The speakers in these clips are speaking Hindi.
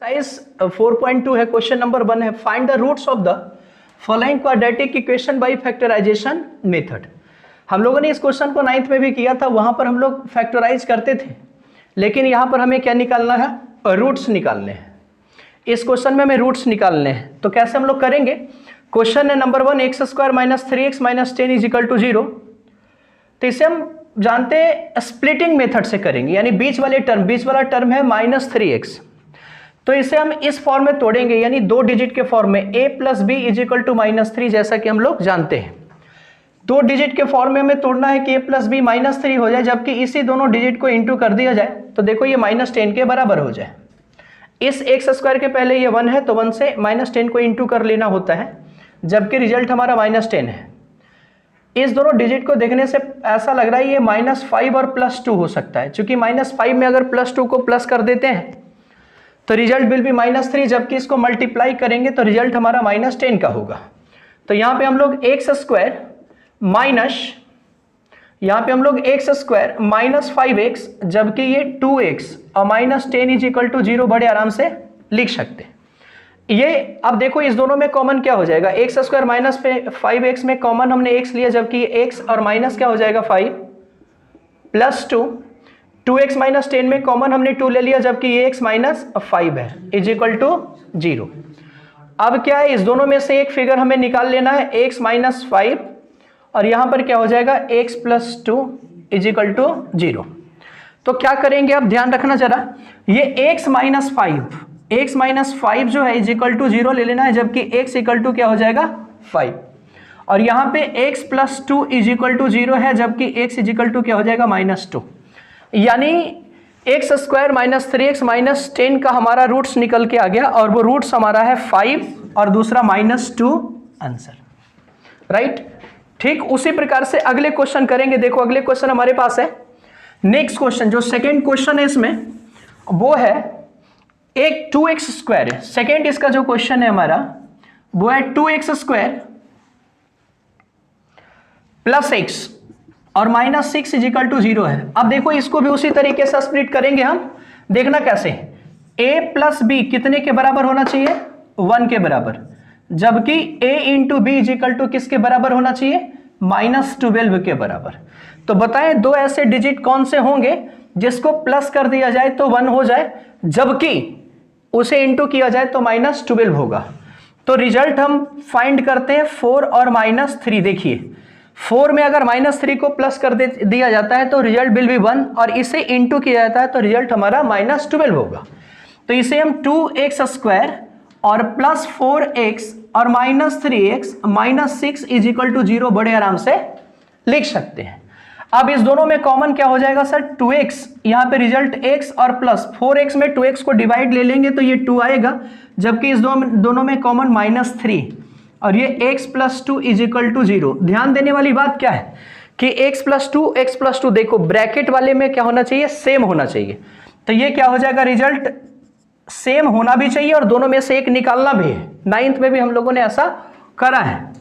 एक्सरसाइज 4.2 है, क्वेश्चन नंबर 1 है, find the roots of the following quadratic equation by factorisation method. हम लोगों ने इस क्वेश्चन को 9th में भी किया था, वहां पर हम लोग फैक्टराइज करते थे, लेकिन यहां पर हमें क्या निकालना है, रूट्स निकालने हैं। इस क्वेश्चन में हमें रूट्स निकालने हैं, तो कैसे हम लोग करेंगे। क्वेश्चन है number 1, X square minus 3x minus 10 is equal to 0। तो इसे हम जानते हैं स्प्लिटिंग मेथड से करेंगे, यानी बीच वाला टर्म है माइनस 3x, तो इसे हम इस फॉर्म में तोड़ेंगे, यानी 2 डिजिट के फॉर्म में a plus B is equal to -3, जैसा कि हम लोग जानते हैं। 2 डिजिट के फॉर्म में हमें तोड़ना है कि a प्लस बी -3 हो जाए, जबकि इसी दोनों डिजिट को इंटू कर दिया जाए तो देखो ये -10 के बराबर हो जाए। इस एक्स स्क्वायर के पहले ये 1 है, तो 1 से -10 को इंटू कर लेना होता है, जबकि रिजल्ट हमारा -10 है। इस दोनों डिजिट को देखने से ऐसा लग रहा है ये -5 और +2 हो सकता है, क्योंकि -5 में अगर +2 को प्लस कर देते हैं तो रिजल्ट विल बी -3, जबकि इसको मल्टीप्लाई करेंगे तो रिजल्ट हमारा -10 का होगा। तो यहाँ पे हम लोग एक्स स्क्वायर माइनस -5x, जबकि ये 2x और -10 इज इक्वल टू 0 बड़े आराम से लिख सकते हैं। ये अब देखो इस दोनों में कॉमन क्या हो जाएगा, एक्स स्क्वायर माइनस पे 5x में कॉमन हमने x लिया, जबकि x और माइनस क्या हो जाएगा 5 प्लस 2x माइनस 10 में कॉमन हमने 2 ले लिया, जबकि ये x माइनस 5 है इज इक्वल टू 0। अब क्या है, इस दोनों में से एक फिगर हमें निकाल लेना है, x माइनस 5, और यहां पर क्या हो जाएगा x plus 2 is equal to 0। तो क्या करेंगे, अब ध्यान रखना जरा, ये x माइनस 5 जो है इज इक्वल टू 0 ले लेना है, जबकि x इक्वल टू क्या हो जाएगा 5, और यहां पे x plus 2 is equal to 0 है, जबकि x इज इक्वल टू क्या हो जाएगा -2, यानी x square minus 3x minus 10 का हमारा रूट्स निकल के आ गया, और वो रूट्स हमारा है 5 और दूसरा -2 आंसर, राइट। ठीक उसी प्रकार से अगले क्वेश्चन करेंगे। देखो अगले क्वेश्चन हमारे पास है, नेक्स्ट क्वेश्चन जो सेकेंड क्वेश्चन है इसमें वो है एक 2x स्क्वायर है। सेकेंड इसका जो क्वेश्चन है हमारा वो है 2x स्क्वायर प्लस x और -6 इज इक्वल टू 0 है। अब देखो इसको भी उसी तरीके से स्प्लिट करेंगे हम, देखना कैसे। a प्लस बी कितने के बराबर होना चाहिए, 1 के बराबर, जबकि a into B is equal to किसके बराबर होना चाहिए, -12 के बराबर। तो बताएं दो ऐसे डिजिट कौन से होंगे जिसको प्लस कर दिया जाए तो 1 हो जाए, जबकि उसे इंटू किया जाए तो -12 होगा। तो रिजल्ट हम फाइंड करते हैं 4 और -3। देखिए 4 में अगर -3 को प्लस कर दिया जाता है तो रिजल्ट विल बी 1, और इसे इंटू किया जाता है तो रिजल्ट हमारा -12 होगा। तो इसे हम 2x स्क्वायर और प्लस 4x और -3x -6 इज इक्वल टू 0 बड़े आराम से लिख सकते हैं। अब इस दोनों में कॉमन क्या हो जाएगा सर, 2x, यहाँ पे रिजल्ट x और प्लस 4x में 2x को डिवाइड ले लेंगे तो ये 2 आएगा, जबकि इस दोनों में कॉमन -3, और ये x plus 2 is equal to 0। ध्यान देने वाली बात क्या है कि x प्लस 2 देखो ब्रैकेट वाले में क्या होना चाहिए, सेम होना चाहिए। तो ये क्या हो जाएगा, रिजल्ट सेम होना भी चाहिए और दोनों में से एक निकालना भी है। 9th में भी हम लोगों ने ऐसा करा है।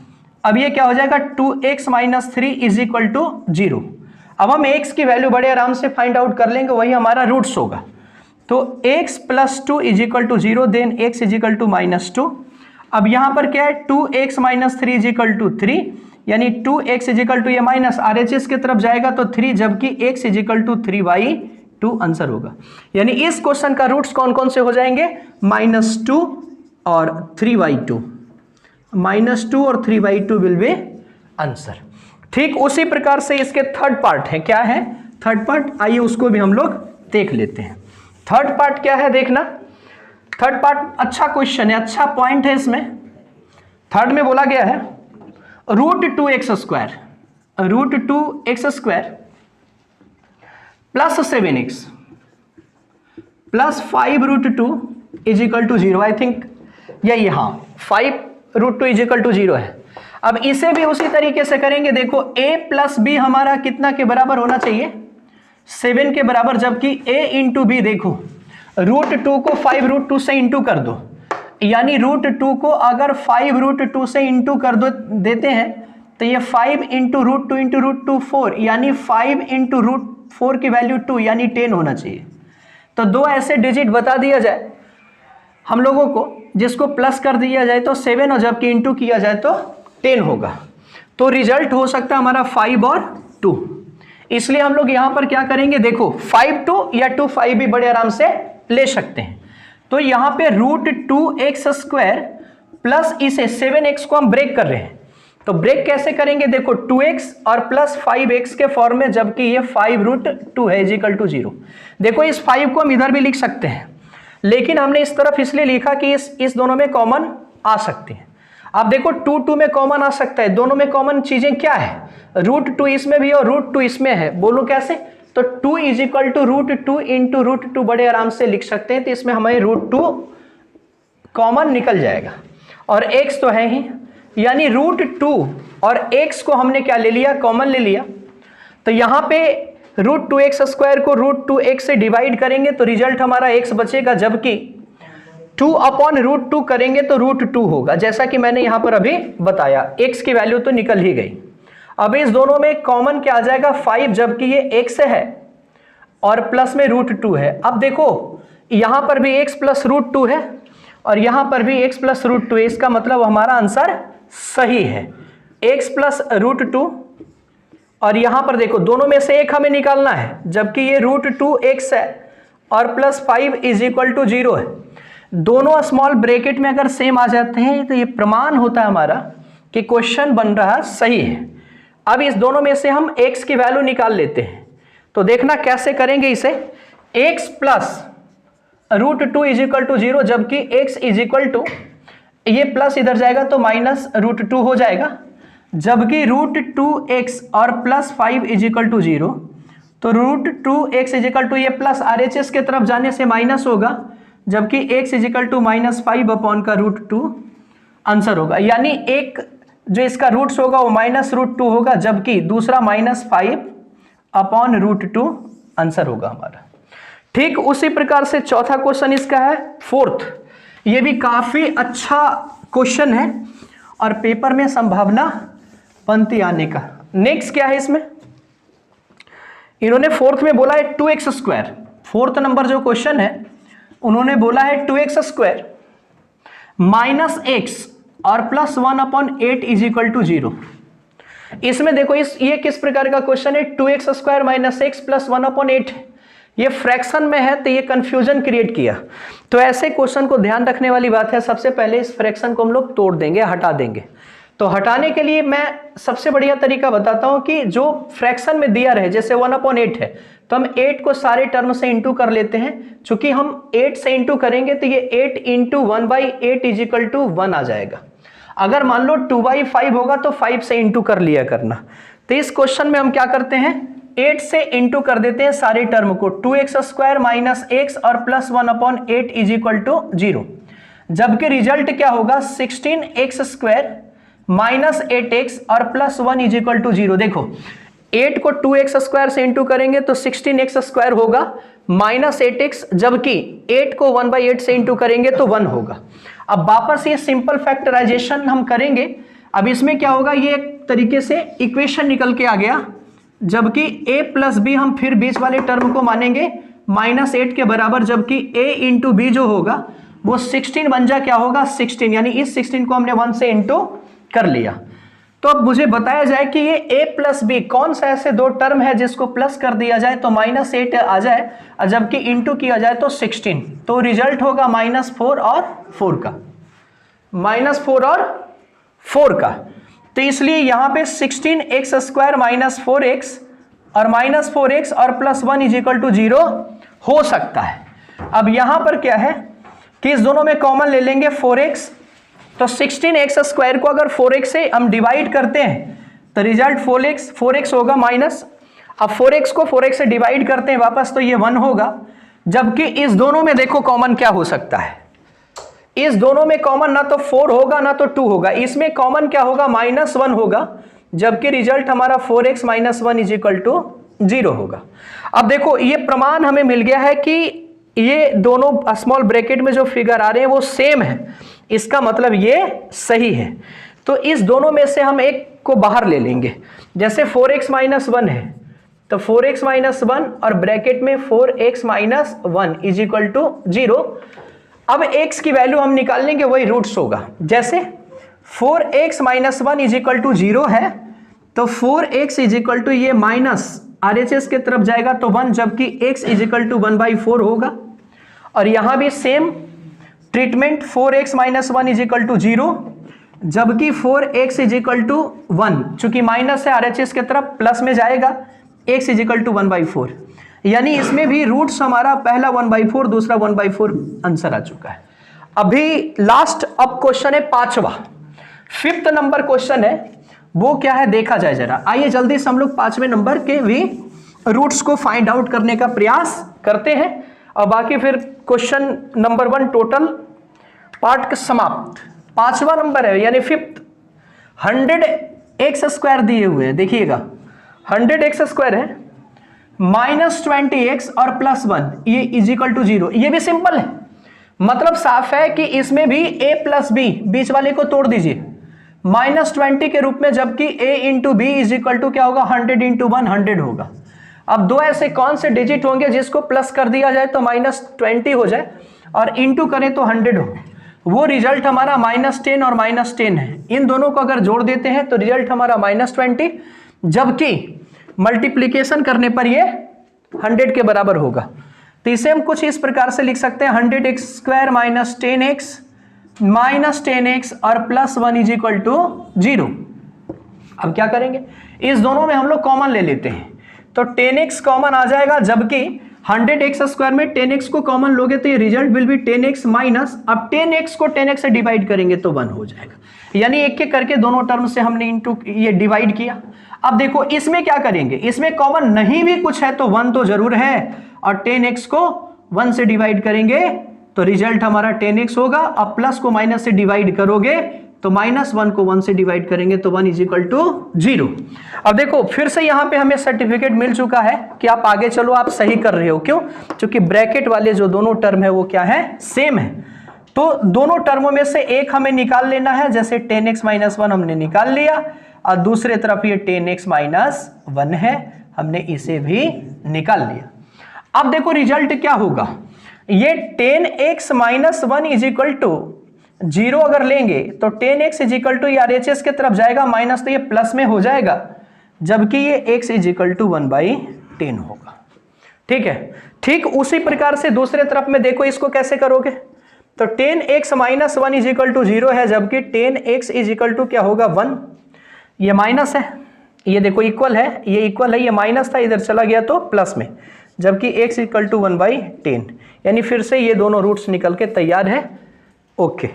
अब ये क्या हो जाएगा, 2x minus 3 is equal to 0। अब हम x की वैल्यू बड़े आराम से फाइंड आउट कर लेंगे, वही हमारा रूट्स होगा। तो x plus 2 is equal to 0, then x is equal to -2। अब यहां पर क्या है, 2x minus 3 is equal to 3, यानी 2x इज इक्वल टू ये माइनस RHS की तरफ जाएगा तो 3, जबकि x is equal to 3/2 answer होगा। यानी इस क्वेश्चन का रूट्स कौन कौन से हो जाएंगे, -2 और 3/2, -2 और 3/2 विल बी आंसर। ठीक उसी प्रकार से इसके थर्ड पार्ट है, क्या है थर्ड पार्ट, आइए उसको भी हम लोग देख लेते हैं। थर्ड पार्ट क्या है देखना, थर्ड पार्ट अच्छा क्वेश्चन है, अच्छा पॉइंट है इसमें। थर्ड में बोला गया है √2x square plus 7x plus 5√2 is equal to 0। I think यही, हाँ 5√2 इज इक्वल टू 0 है। अब इसे भी उसी तरीके से करेंगे। देखो a प्लस बी हमारा कितना के बराबर होना चाहिए, 7 के बराबर, जबकि a इंटू बी देखो √2 को 5√2 से इंटू कर दो, यानी √2 को अगर 5√2 से इंटू कर दो देते हैं तो ये 5 इंटू √2 इंटू √2 4, यानी 5 इंटू √4 की वैल्यू 2 यानी 10 होना चाहिए। तो दो ऐसे डिजिट बता दिया जाए हम लोगों को जिसको प्लस कर दिया जाए तो 7 और जबकि इंटू किया जाए तो 10 होगा। तो रिजल्ट हो सकता है हमारा 5 और 2। इसलिए हम लोग यहां पर क्या करेंगे, देखो 5 2 या 2 5 भी बड़े आराम से ले सकते हैं। तो यहां पे √2x² प्लस इसे 7x को हम ब्रेक कर रहे हैं। तो ब्रेक कैसे करेंगे, देखो 2x और प्लस 5x के फॉर्म में, जबकि ये 5√2 है इजिकल टू 0। देखो इस 5 को हम इधर भी लिख सकते हैं, लेकिन हमने इस तरफ इसलिए लिखा कि इस दोनों में कॉमन आ सकते हैं। अब देखो 2 में कॉमन आ सकता है, दोनों में कॉमन चीजें क्या है, √2 इसमें भी और √2 इसमें है। बोलो कैसे, तो 2 इजिकल टू √2 इंटू √2 बड़े आराम से लिख सकते हैं। तो इसमें हमें √2 कॉमन निकल जाएगा और x तो है ही, यानी √2 और x को हमने क्या ले लिया, कॉमन ले लिया। तो यहां पे √2x² को √2x से डिवाइड करेंगे तो रिजल्ट हमारा x बचेगा, जबकि 2/√2 करेंगे तो √2 होगा, जैसा कि मैंने यहां पर अभी बताया। x की वैल्यू तो निकल ही गई। अब इस दोनों में कॉमन क्या आ जाएगा, 5, जबकि ये x है और प्लस में √2 है। अब देखो यहां पर भी x प्लस √2 है और यहां पर भी x प्लस √2 है, इसका मतलब हमारा आंसर सही है, x प्लस √2। और यहां पर देखो दोनों में से एक हमें निकालना है, जबकि ये √2x है और प्लस 5 इज इक्वल टू 0 है। दोनों स्मॉल ब्रैकेट में अगर सेम आ जाते हैं तो ये प्रमाण होता है हमारा कि क्वेश्चन बन रहा सही है। अब इस दोनों में से हम x की वैल्यू निकाल लेते हैं। तो देखना कैसे करेंगे इसे, x plus √2 is equal to 0, जबकि x इज इक्वल टू, ये प्लस इधर जाएगा तो माइनस √2 हो जाएगा, जबकि √2x और प्लस 5 इज इक्वल टू 0। तो √2x इज इक्वल टू, ये प्लस RHS के तरफ जाने से माइनस होगा, जबकि x is equal to -5 upon का √2 आंसर होगा। यानी एक जो इसका रूट्स होगा वो -√2 होगा, जबकि दूसरा -5 अपॉन √2 आंसर होगा हमारा। ठीक उसी प्रकार से चौथा क्वेश्चन इसका है, फोर्थ। ये भी काफी अच्छा क्वेश्चन है और पेपर में संभावना बनती आने का। नेक्स्ट क्या है इसमें, इन्होंने फोर्थ में बोला है 2x²। फोर्थ नंबर जो क्वेश्चन है उन्होंने बोला है 2x² माइनस x और प्लस 1/8 इज इक्वल टू 0। इसमें देखो ये किस प्रकार का क्वेश्चन है, 2x² माइनस x प्लस 1/8, ये फ्रैक्शन में है तो ये कंफ्यूजन क्रिएट किया। तो ऐसे क्वेश्चन को ध्यान रखने वाली बात है, सबसे पहले इस फ्रैक्शन को हम लोग तोड़ देंगे, हटा देंगे। तो हटाने के लिए मैं सबसे बढ़िया तरीका बताता हूं कि जो फ्रैक्शन में दिया रहे, जैसे 1/8 है तो हम 8 को सारे टर्म से इंटू कर लेते हैं। चूंकि हम 8 से इंटू करेंगे तो ये 8 इंटू 1/8 इज इक्वल टू 1 आ जाएगा। अगर मान लो 2/5 होगा तो 5 से इंटू कर लिया करना। तो इस क्वेश्चन में हम क्या करते हैं, 8 से इंटू कर देते हैं सारे टर्म को, 2x² माइनस x और प्लस 1/8 इज इक्वल टू 0, जबकि रिजल्ट क्या होगा, 16x² माइनस 8x और प्लस 1 इज इक्वल टू 0। देखो 8 को 2x² से इंटू करेंगे तो 16x² होगा माइनस 8x, जबकि 8 को 1/8 से इंटू करेंगे तो 1 होगा। अब वापस ये सिंपल फैक्टराइजेशन हम करेंगे। अब इसमें क्या होगा, ये एक तरीके से इक्वेशन निकल के आ गया, जबकि a प्लस बी हम फिर बीच वाले टर्म को मानेंगे -8 के बराबर, जबकि a इंटू बी जो होगा वो 16 बन जा क्या होगा 16, यानी इस 16 को हमने 1 से इंटू कर लिया। तो अब मुझे बताया जाए कि ये a प्लस बी कौन सा ऐसे दो टर्म है जिसको प्लस कर दिया जाए तो -8 आ जाए, और जबकि इंटू किया जाए तो 16। तो रिजल्ट होगा -4 और 4 का, -4 और 4 का। तो इसलिए यहां पे 16x² माइनस 4x और -4x और प्लस 1 इज इक्वल टू 0 हो सकता है। अब यहां पर क्या है कि इस दोनों में कॉमन ले लेंगे 4x, तो 16x² को अगर 4x से हम डिवाइड करते हैं तो रिजल्ट 4x होगा माइनस। अब 4x को 4x से डिवाइड करते हैं वापस तो ये 1 होगा, जबकि इस दोनों में देखो कॉमन क्या हो सकता है, इस दोनों में कॉमन ना तो 4 होगा ना तो 2 होगा, इसमें कॉमन क्या होगा -1 होगा, जबकि रिजल्ट हमारा 4x minus 1 is equal to 0 होगा। अब देखो ये प्रमाण हमें मिल गया है कि ये दोनों स्मॉल ब्रैकेट में जो फिगर आ रहे हैं वो सेम है, इसका मतलब ये सही है। तो इस दोनों में से हम एक को बाहर ले लेंगे, जैसे 4x माइनस 1 है तो 4x माइनस 1 और ब्रैकेट में 4x minus 1 is equal to 0। अब x की वैल्यू हम निकाल लेंगे, वही रूट्स होगा। जैसे 4x minus 1 is equal to 0 है, तो 4x इज इक्वल टू ये माइनस RHS की तरफ जाएगा तो 1, जबकि x इज इक्वल टू 1/4 होगा। और यहां भी same treatment, 4x minus 1 is equal to 0, जबकि 4x इज इक्वल टू 1, चूंकि माइनस है RHS की तरफ प्लस में जाएगा, x इज इक्वल टू 1/4। यानी इसमें भी रूट्स हमारा पहला 1/4, दूसरा 1/4 आंसर आ चुका है। अभी लास्ट अब क्वेश्चन है पांचवा, 5th नंबर क्वेश्चन है, वो क्या है देखा जाए जरा। आइए जल्दी से हम लोग 5वें नंबर के भी रूट्स को फाइंड आउट करने का प्रयास करते हैं, और बाकी फिर क्वेश्चन नंबर 1 टोटल पार्ट का समाप्त। 5वां नंबर है यानी 5th, 100x² दिए हुए हैं, देखिएगा 100x² है, -20x और +1 ये इज इक्वल टू 0। ये भी सिंपल है, मतलब साफ है कि इसमें भी a प्लस बी, बीच वाले को तोड़ दीजिए, -20 के रूप में, जबकि a into B is equal to क्या होगा, 100 इंटू 1 100 होगा। अब दो ऐसे कौन से डिजिट होंगे जिसको प्लस कर दिया जाए तो -20 हो जाए और इंटू करें तो 100 हो, वो रिजल्ट हमारा -10 और -10 है। इन दोनों को अगर जोड़ देते हैं तो रिजल्ट हमारा -20, जबकि मल्टीप्लीकेशन करने पर ये 100 के बराबर होगा। तो इसे हम कुछ इस प्रकार से लिख सकते हैं, 100x² माइनस 10x और +1 इज इक्वल टू 0। अब क्या करेंगे, इस दोनों में हम लोग कॉमन ले लेते हैं, तो 10x कॉमन आ जाएगा, जबकि 100x² में 10x को कॉमन लोगे तो ये result will be 10x minus, अब 10x को 10x से डिवाइड करेंगे तो 1 हो जाएगा। यानी एक एक करके दोनों टर्म से हमने इंटू ये डिवाइड किया। अब देखो इसमें क्या करेंगे, इसमें कॉमन नहीं भी कुछ है तो 1 तो जरूर है, और 10x को 1 से डिवाइड करेंगे तो रिजल्ट हमारा 10x होगा। अब प्लस को माइनस से डिवाइड करोगे तो -1 को 1 से डिवाइड करेंगे तो 1 इज इक्वल टू 0। अब देखो फिर से यहां पे हमें सर्टिफिकेट मिल चुका है कि आप आगे चलो, आप सही कर रहे हो। क्यों? क्योंकि ब्रैकेट वाले जो दोनों टर्म है वो क्या है, सेम है। तो दोनों टर्मों में से एक हमें निकाल लेना है, जैसे 10x माइनस 1 हमने निकाल लिया, और दूसरे तरफ ये 10x माइनस 1 है, हमने इसे भी निकाल लिया। अब देखो रिजल्ट क्या होगा, ये 10x minus 1 is equal to 0 अगर लेंगे तो 10x is equal to RHS की तरफ जाएगा माइनस, तो ये प्लस में हो जाएगा, जबकि ये x इज इक्वल टू 1/10 होगा। ठीक है, ठीक उसी प्रकार से दूसरे तरफ में देखो इसको कैसे करोगे, तो 10x minus 1 is equal to 0 है, जबकि 10x इज इक्वल टू क्या होगा 1। ये माइनस है, ये देखो इक्वल है, ये इक्वल है, ये माइनस था इधर चला गया तो प्लस में, जबकि x इक्वल टू 1/10। यानी फिर से ये दोनों रूट्स निकल के तैयार है। ओके।